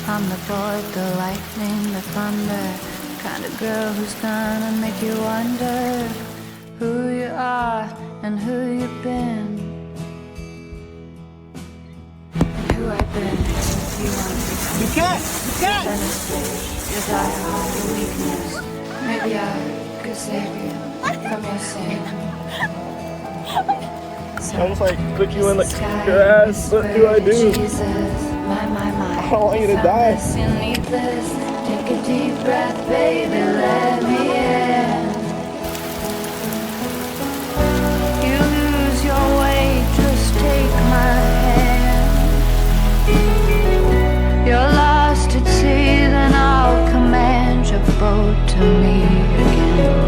I'm the boy, the lightning, the thunder, kind of girl who's gonna make you wonder who you are and who you've been, and who I've been. If you want to be You can't! You can't! your diehard, your weakness, maybe I could save you from your sin. I almost like put you in your ass. What do I do? Jesus, my. I don't want you to die. You need this. Take a deep breath, baby, let me in. You lose your way, just take my hand. You're lost at sea, then I'll command your boat to meet again.